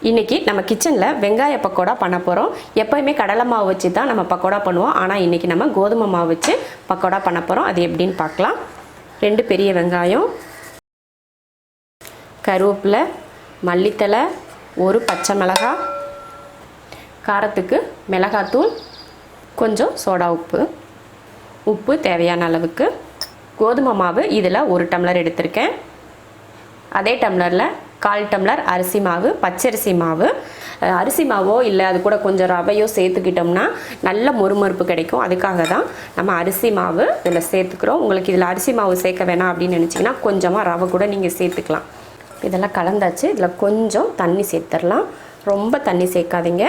இன்றைக்கி நம்ம கிச்சனில் வெங்காய பக்கோடா பண்ண போகிறோம். எப்போயுமே கடலை மாவு வச்சு தான் நம்ம பக்கோடா பண்ணுவோம். ஆனால் இன்றைக்கி நம்ம கோதுமை மாவு வச்சு பக்கோடா பண்ண போகிறோம். அது எப்படின்னு பார்க்கலாம். 2 பெரிய வெங்காயம், கருவேப்பிலை, மல்லித்தலை, 1 பச்சை மிளகாய், காரத்துக்கு மிளகாத்தூள், கொஞ்சம் சோடா உப்பு தேவையான அளவுக்கு, கோதுமை மாவு இதில் 1 டம்ளர் எடுத்திருக்கேன். அதே டம்ளரில் 1/4 டம்ளர் அரிசி மாவு, பச்சரிசி மாவு. அரிசி மாவோ இல்லை அது கூட கொஞ்சம் ரவையோ சேர்த்துக்கிட்டோம்னா நல்ல மொறுமொறுப்பு கிடைக்கும். அதுக்காக தான் நம்ம அரிசி மாவு இதில் சேர்த்துக்கிறோம். உங்களுக்கு இதில் அரிசி மாவு சேர்க்க வேணாம் அப்படின்னு நினச்சிங்கன்னா கொஞ்சமாக ரவை கூட நீங்கள் சேர்த்துக்கலாம். இதெல்லாம் கலந்தாச்சு. இதில் கொஞ்சம் தண்ணி சேர்த்துடலாம். ரொம்ப தண்ணி சேர்க்காதீங்க.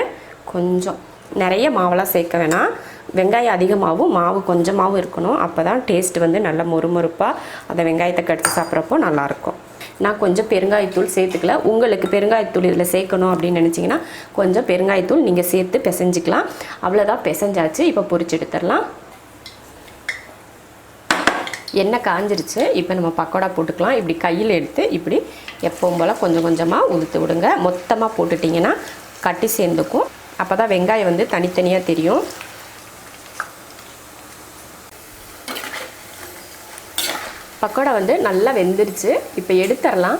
கொஞ்சம் நிறைய மாவெல்லாம் சேர்க்க வேணாம். வெங்காயம் அதிகமாகவும் மாவு கொஞ்சமாகவும் இருக்கணும். அப்போ தான் டேஸ்ட் வந்து நல்ல மொறுமொறுப்பாக அந்த வெங்காயத்தை கடிச்சு சாப்பிட்றப்போ நல்லாயிருக்கும். நான் கொஞ்சம் பெருங்காயத்தூள் சேர்த்துக்கல. உங்களுக்கு பெருங்காயத்தூள் இதில் சேர்க்கணும் அப்படின்னு நினச்சிங்கன்னா கொஞ்சம் பெருங்காயத்தூள் நீங்கள் சேர்த்து பிசைஞ்சிக்கலாம். அவ்வளோதான், பிசைஞ்சாச்சு. இப்போ பொரிச்சு எடுத்துடலாம். எண்ணெய் காஞ்சிருச்சு. இப்போ நம்ம பக்கோடா போட்டுக்கலாம். இப்படி கையில் எடுத்து இப்படி எப்பவும் போல் கொஞ்சம் கொஞ்சமாக உதுத்து விடுங்க. மொத்தமாக போட்டுட்டிங்கன்னா கட்டி சேர்ந்துக்கும். அப்போ தான் வெங்காயம் வந்து தனித்தனியாக தெரியும். பக்கோடா வந்து நல்லா வெந்துருச்சு. இப்போ எடுத்துடலாம்.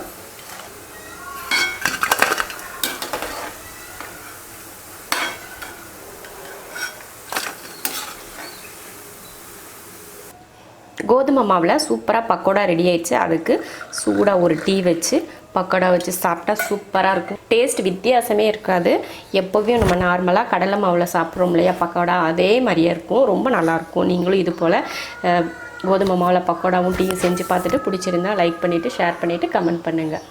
கோதுமை மாவில் சூப்பராக பக்கோடா ரெடி ஆயிடுச்சு. அதுக்கு சூடாக ஒரு டீ வச்சு பக்கோடா வச்சு சாப்பிட்டா சூப்பராக இருக்கும். டேஸ்ட் வித்தியாசமே இருக்காது. எப்போவும் நம்ம நார்மலாக கடலை மாவில் சாப்பிட்றோம் இல்லையா பக்கோடா, அதே மாதிரியே இருக்கும். ரொம்ப நல்லாயிருக்கும். நீங்களும் இது போல் கோதுமை மாவில் பக்கோடாவும் டீயும் செஞ்சு பார்த்துட்டு பிடிச்சிருந்தா லைக் பண்ணிவிட்டு ஷேர் பண்ணிவிட்டு கமெண்ட் பண்ணுங்கள்.